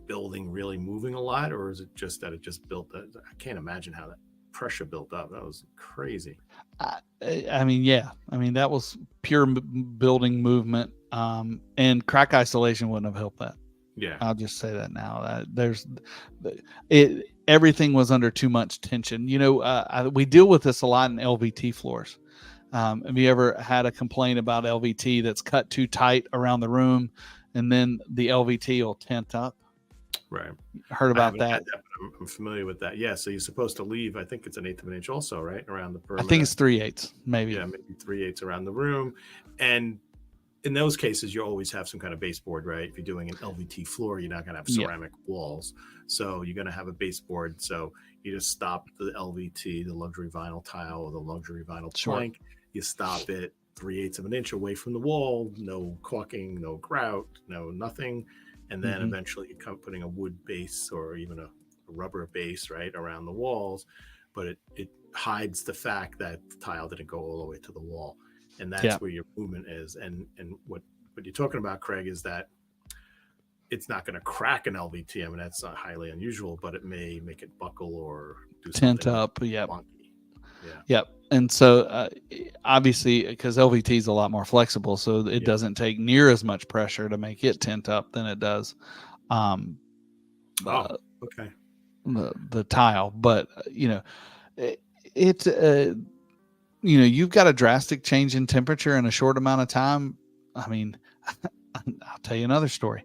building really moving a lot, or is it just that it just built? I can't imagine how that pressure built up. That was crazy.
I mean, yeah. I mean, that was pure building movement, and crack isolation wouldn't have helped that.
Yeah,
I'll just say that now. Everything was under too much tension. You know, we deal with this a lot in LVT floors. Have you ever had a complaint about LVT that's cut too tight around the room, and then the LVT will tent up?
Right.
Heard about that?
But I'm familiar with that. Yeah. So you're supposed to leave. I think it's 1/8 of an inch, also, right, around the perimeter.
I think it's 3/8, maybe.
Yeah, maybe 3/8 around the room, and in those cases, you always have some kind of baseboard, right? If you're doing an LVT floor, you're not going to have ceramic walls. So you're going to have a baseboard. So you just stop the LVT, the luxury vinyl tile, or the luxury vinyl plank. You stop it 3/8 of an inch away from the wall. No caulking, no grout, no nothing. And then eventually you come putting a wood base or even a rubber base, right, around the walls. But it hides the fact that the tile didn't go all the way to the wall. And that's where your movement is. And what you're talking about, Craig, is that it's not going to crack an LVT. I mean, that's not highly unusual, but it may make it buckle or do something
tent up. Yep.
Funky. Yeah.
Yep. And so obviously, because LVT is a lot more flexible, so it doesn't take near as much pressure to make it tent up than it does
okay.
The tile. But, you know, you know, you've got a drastic change in temperature in a short amount of time. I mean, I'll tell you another story.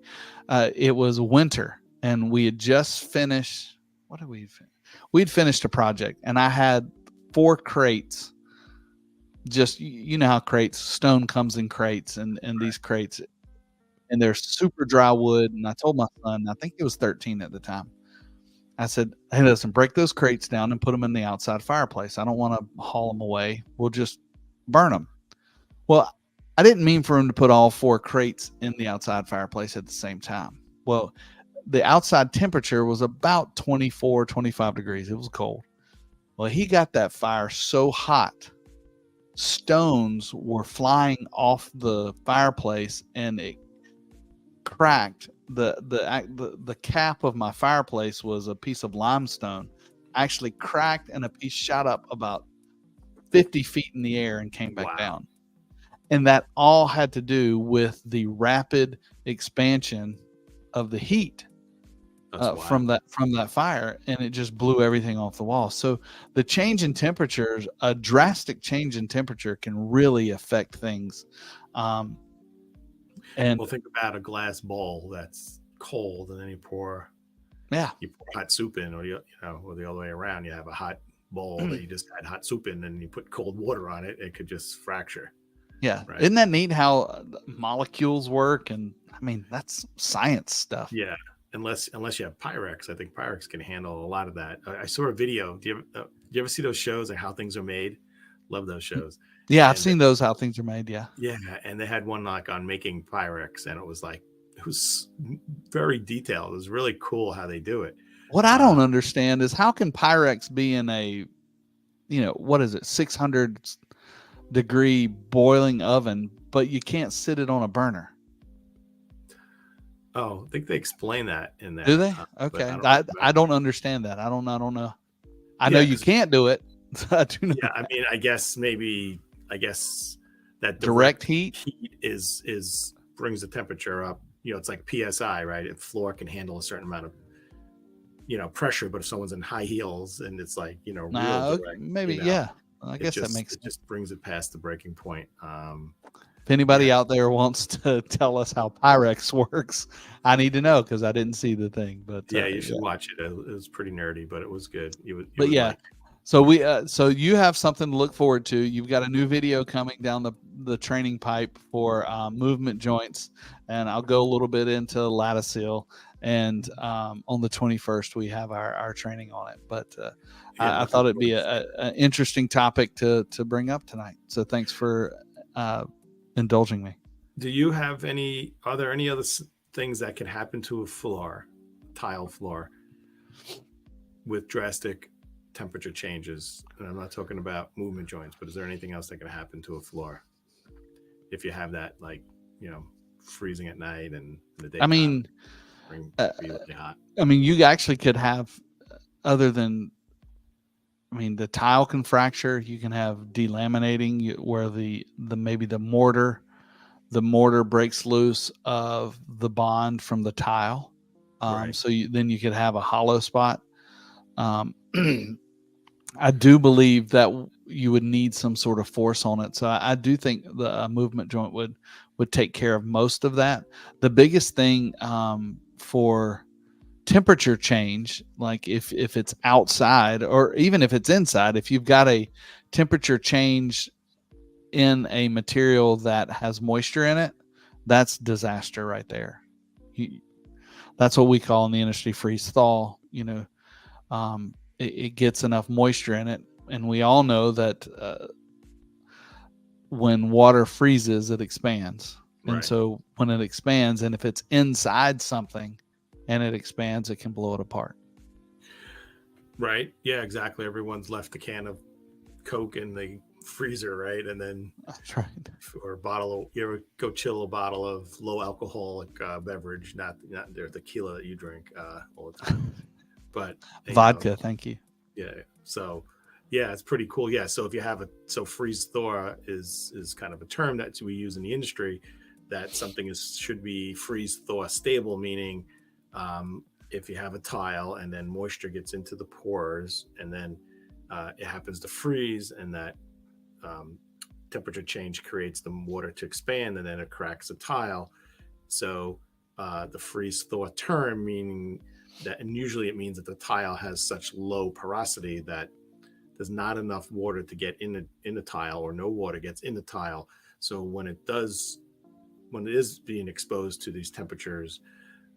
It was winter, and we had just finished. What did we finish? We'd finished a project, and I had 4 crates. Just, you know how stone comes in crates, and these crates, and they're super dry wood. And I told my son, I think he was 13 at the time, I said, hey, listen, break those crates down and put them in the outside fireplace. I don't want to haul them away. We'll just burn them. Well, I didn't mean for him to put all 4 crates in the outside fireplace at the same time. Well, the outside temperature was about 24, 25 degrees. It was cold. Well, he got that fire so hot, stones were flying off the fireplace, and it cracked. The cap of my fireplace was a piece of limestone, actually cracked, and a piece shot up about 50 feet in the air and came back down. And that all had to do with the rapid expansion of the heat from that fire, and it just blew everything off the wall. So the change in temperatures, a drastic change in temperature, can really affect things. And
well, think about a glass bowl that's cold, and then you pour hot soup in, or or the other way around. You have a hot bowl that you just had hot soup in, and you put cold water on it, it could just fracture.
Yeah.
Right.
Isn't that neat how molecules work? And I mean, that's science stuff.
Yeah. Unless you have Pyrex, I think Pyrex can handle a lot of that. I saw a video. Do you ever see those shows, like how things are made? Love those shows.
Yeah,
and
I've seen those, how things are made. Yeah.
Yeah, and they had one like on making Pyrex, and it was very detailed. It was really cool how they do it.
What I don't understand is how can Pyrex be in a, what is it, 600 degree boiling oven, but you can't sit it on a burner?
Oh, I think they explain that in there.
Do they? Okay. I don't understand that. I don't know. I know you can't do it. I do know.
Yeah, I mean, I guess that
direct heat
is brings the temperature up. It's like PSI, right? If floor can handle a certain amount of pressure, but if someone's in high heels and it's like real direct,
maybe yeah. I guess that makes sense.
It just brings it past the breaking point.
If anybody out there wants to tell us how Pyrex works, I need to know, because I didn't see the thing. But
yeah, you should watch it. It was pretty nerdy, but it was good.
So you have something to look forward to. You've got a new video coming down the training pipe for movement joints, and I'll go a little bit into latisil. And on the 21st, we have our training on it. But I thought it'd be an interesting topic to bring up tonight. So thanks for indulging me.
Are there any other things that can happen to a tile floor with drastic temperature changes? And I'm not talking about movement joints, but is there anything else that can happen to a floor if you have that, like, freezing at night and in the day?
I mean,
really hot.
I mean, you actually could have, other than, the tile can fracture. You can have delaminating, where maybe the mortar breaks loose of the bond from the tile.
Right.
So then you could have a hollow spot. I do believe that you would need some sort of force on it. So I do think the movement joint would take care of most of that. The biggest thing for temperature change, like if it's outside or even if it's inside, if you've got a temperature change in a material that has moisture in it, that's disaster right there. That's what we call in the industry freeze thaw. It gets enough moisture in it, and we all know that when water freezes, it expands.
Right.
And so when it expands, and if it's inside something and it expands, it can blow it apart.
Right. Yeah, exactly. Everyone's left a can of Coke in the freezer, right? And then
that's right.
Or a bottle of, you ever go chill a bottle of low alcoholic beverage, not their tequila that you drink all the time, but
vodka. Thank you.
Yeah. So yeah, it's pretty cool. Yeah. So if you have freeze thaw is kind of a term that we use in the industry, that something should be freeze thaw stable, meaning if you have a tile and then moisture gets into the pores and then it happens to freeze, and that temperature change creates the water to expand, and then it cracks the tile. So the freeze thaw term, meaning that, and usually it means that the tile has such low porosity that there's not enough water to get in the tile, or no water gets in the tile. So when it is being exposed to these temperatures,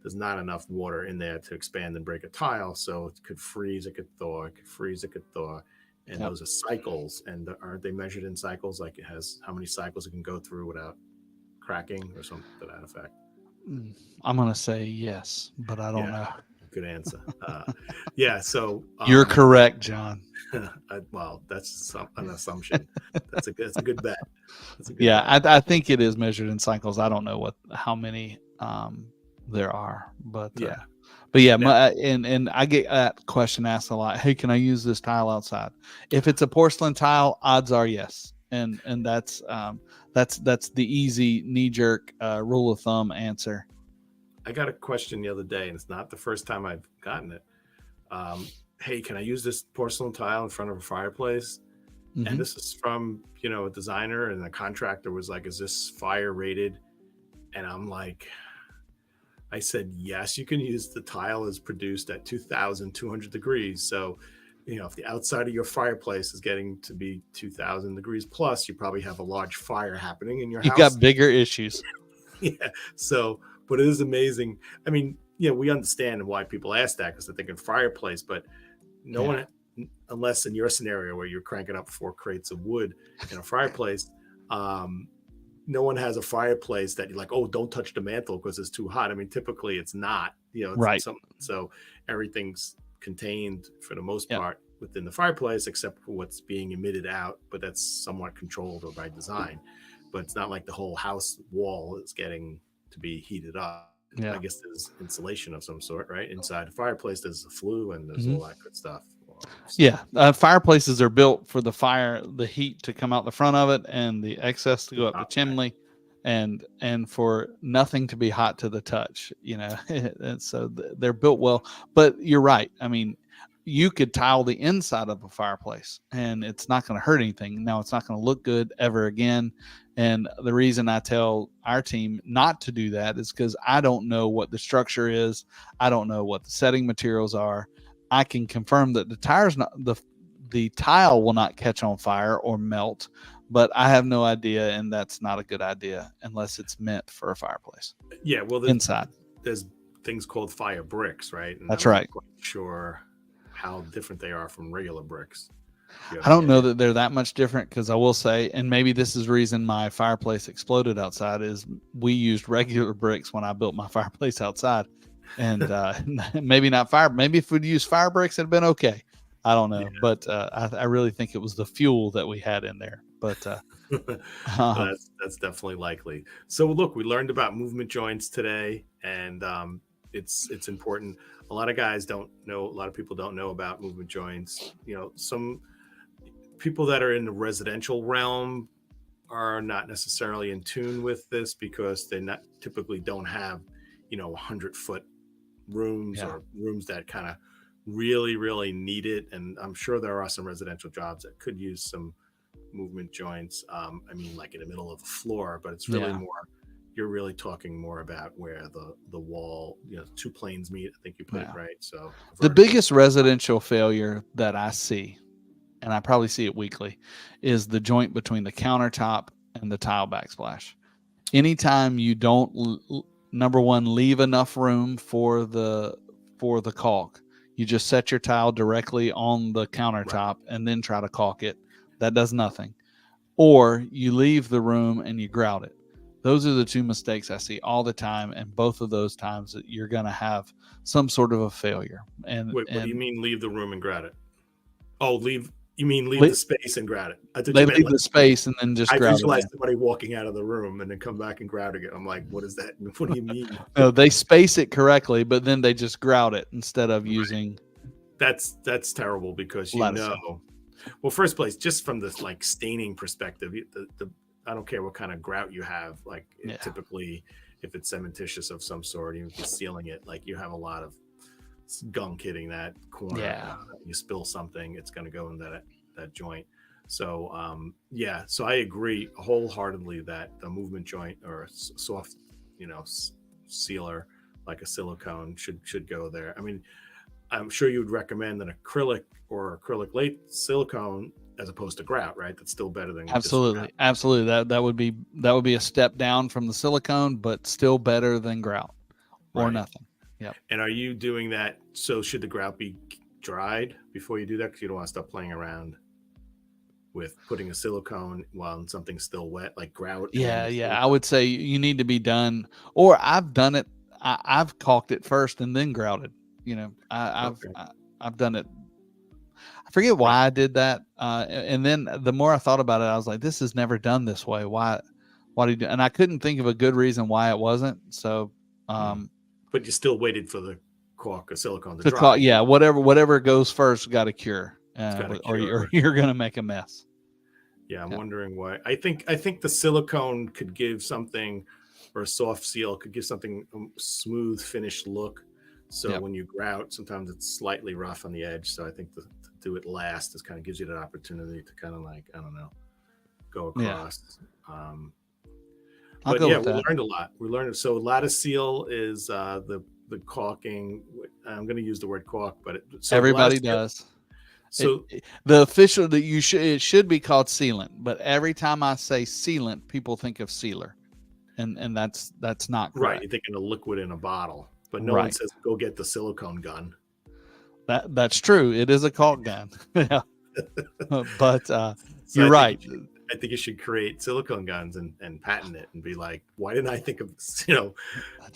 there's not enough water in there to expand and break a tile. So it could freeze, it could thaw, it could freeze, it could thaw. And those are cycles. And aren't they measured in cycles? Like it has how many cycles it can go through without cracking or something to that effect?
I'm going to say yes, but I don't know.
Good answer. Yeah. So
you're correct, John.
Well, that's an assumption. That's a good bet.
Bet. I think it is measured in cycles. I don't know how many there are, but yeah. And I get that question asked a lot. Hey, can I use this tile outside? If it's a porcelain tile, odds are yes. And that's the easy knee-jerk rule of thumb answer.
I got a question the other day, and it's not the first time I've gotten it. Hey, can I use this porcelain tile in front of a fireplace? Mm-hmm. And this is from a designer, and the contractor was like, "Is this fire rated?" And I'm like, I said, yes, you can use the tile is produced at 2,200 degrees. So if the outside of your fireplace is getting to be 2,000 degrees plus, you probably have a large fire happening in your
You've
house.
got bigger issues.
Yeah. So, but it is amazing. I mean, we understand why people ask that because they're thinking fireplace, but no one, unless in your scenario where you're cranking up 4 crates of wood in a fireplace, no one has a fireplace that you're like, oh, don't touch the mantle because it's too hot. I mean, typically it's not, it's
Right.
so everything's contained for the most
Yep.
part within the fireplace, except for what's being emitted out, but that's somewhat controlled or by design. But it's not like the whole house wall is getting to be heated up.
Yeah.
I guess there's insulation of some sort, right? Inside the fireplace, there's a flue and there's
Mhm.
all that good stuff.
Yeah, fireplaces are built for the heat to come out the front of it and the excess to go up the chimney, and for nothing to be hot to the touch, and so they're built well. But you're right. I mean, you could tile the inside of a fireplace and it's not going to hurt anything. Now, it's not going to look good ever again. And the reason I tell our team not to do that is because I don't know what the structure is. I don't know what the setting materials are. I can confirm that the tile will not catch on fire or melt, but I have no idea, and that's not a good idea unless it's meant for a fireplace.
Yeah, well,
inside
there's things called fire bricks, right? And
that's right.
I'm not quite sure how different they are from regular bricks.
I don't know that they're that much different, because I will say, and maybe this is the reason my fireplace exploded outside, is we used regular bricks when I built my fireplace outside. And maybe not fire. Maybe if we'd used fire bricks, it'd been okay. I don't know, but I really think it was the fuel that we had in there. But
that's definitely likely. So look, we learned about movement joints today, and it's important. A lot of guys don't know. A lot of people don't know about movement joints. Some people that are in the residential realm are not necessarily in tune with this because they typically don't have 100-foot rooms or rooms that kind of really need it. And I'm sure there are some residential jobs that could use some movement joints. I mean, like in the middle of the floor, but it's really more, you're really talking more about where the wall, 2 planes meet, I think you put it right. So
the biggest residential failure that I see, and I probably see it weekly, is the joint between the countertop and the tile backsplash. Anytime you don't, number one, leave enough room for the caulk, you just set your tile directly on the countertop and then try to caulk it. That does nothing. Or you leave the room and you grout it. Those are the 2 mistakes I see all the time, and both of those times that you're going to have some sort of a failure. And
wait, what do you mean leave the room and grout it? Oh, you mean leave the space and grout it?
They leave the space and then just grout it.
I visualized somebody walking out of the room and then come back and grout it. I'm like, what is that? What do you mean?
No, they space it correctly, but then they just grout it instead of using.
That's terrible because well, first place, just from this like staining perspective, I don't care what kind of grout you have. Like typically, if it's cementitious of some sort, even if you're sealing it, like you have a lot of gunk hitting that corner. You spill something, it's going to go in that joint. So so I agree wholeheartedly that the movement joint or soft sealer like a silicone should go there. I mean, I'm sure you would recommend an acrylic or acrylic late silicone as opposed to grout, right? That's still better than
absolutely. That would be a step down from the silicone, but still better than grout or nothing. Yeah.
And are you doing that? So should the grout be dried before you do that? Because you don't want to stop playing around with putting a silicone while something's still wet, like grout.
Yeah. I would say you need to be done, or I've done it. I've caulked it first and then grouted. I've done it. I forget why I did that. And then the more I thought about it, I was like, this is never done this way. Why do you do? And I couldn't think of a good reason why it wasn't. So,
but you still waited for the caulk or silicone to dry.
Yeah, whatever goes first got to cure, or you're going to make a mess.
Yeah, I'm wondering why. I think the silicone could give something, or a soft seal could give something a smooth finished look. So when you grout, sometimes it's slightly rough on the edge. So I think to do it last kind of gives you that opportunity to kind of like, I don't know, go across. But we learned a lot. So lattice seal is the caulking. I'm going to use the word caulk, but
everybody does.
So
The official that it should be called sealant, but every time I say sealant, people think of sealer, and that's not correct.
right, you're thinking of liquid in a bottle, but no one
Right.
says go get the silicone gun.
That's true. It is a caulk gun. Yeah. But
So
you're right.
I think you should create silicone guns and patent it and be like, why didn't I think of this? You know,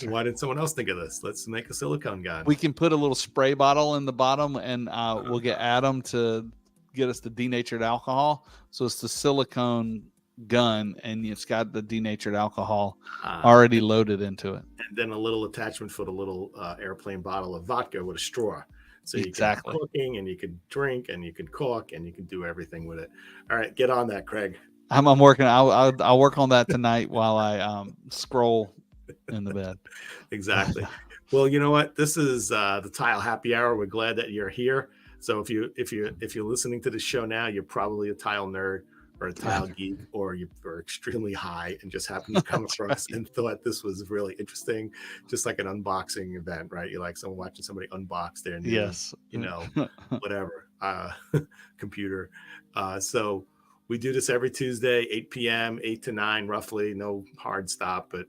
why didn't someone else think of this? Let's make a silicone gun.
We can put a little spray bottle in the bottom, and we'll get Adam to get us the denatured alcohol. So it's the silicone gun, and it's got the denatured alcohol already loaded into it.
And then a little attachment for the little airplane bottle of vodka with a straw. So you can cooking, and you can drink, and you can cook, and you can do everything with it. All right, get on that, Craig.
I'm working. I'll work on that tonight while I scroll in the bed.
Exactly. Well, you know what? This is the Tile Happy Hour. We're glad that you're here. So if you're listening to the show now, you're probably a tile nerd or a tile geek, or you are extremely high and just happened to come across and thought this was really interesting, just like an unboxing event, right? You like someone watching somebody unbox their new, you know, whatever computer. So we do this every Tuesday, 8 p.m., 8 to 9, roughly. No hard stop, but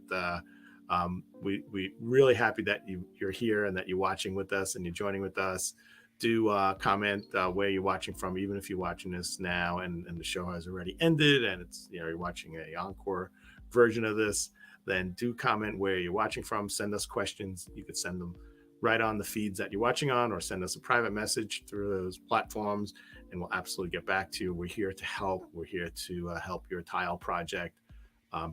we really happy that you're here and that you're watching with us and you're joining with us. Do comment where you're watching from, even if you're watching this now and the show has already ended and it's, you know, you're watching a encore version of this, then do comment where you're watching from. Send us questions. You could send them right on the feeds that you're watching on, or send us a private message through those platforms, and we'll absolutely get back to you. We're here to help. We're here to help your tile project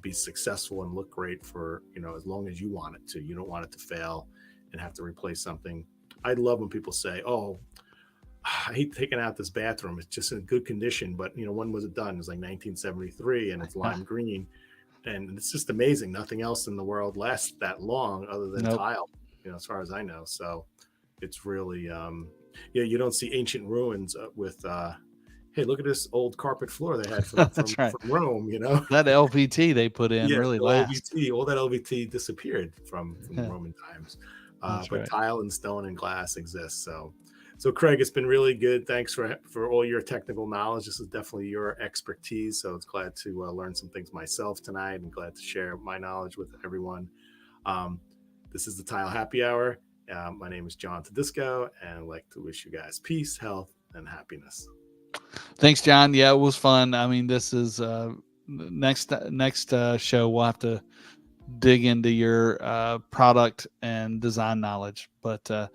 be successful and look great for, you know, as long as you want it to. You don't want it to fail and have to replace something. I love when people say, oh, I hate taking out this bathroom. It's just in good condition. But, you know, when was it done? It was like 1973 and it's lime green. And it's just amazing. Nothing else in the world lasts that long other than tile, you know, as far as I know. So it's really, you don't see ancient ruins with, hey, look at this old carpet floor they had from Rome, you know.
That LVT they put in really lasts.
All that LVT disappeared from Roman times. But tile and stone and glass exists. So Craig, it's been really good. Thanks for all your technical knowledge. This is definitely your expertise. So it's glad to learn some things myself tonight, and glad to share my knowledge with everyone. This is the Tile Happy Hour. My name is John Tedisco, and I'd like to wish you guys peace, health, and happiness.
Thanks, John. Yeah, it was fun. I mean, this is next show. We'll have to dig into your product and design knowledge, but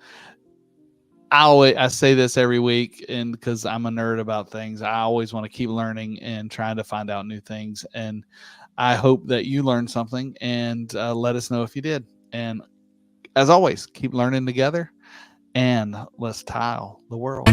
I say this every week, and because I'm a nerd about things, I always want to keep learning and trying to find out new things. And I hope that you learned something, and let us know if you did. And as always, keep learning together, and let's tile the world.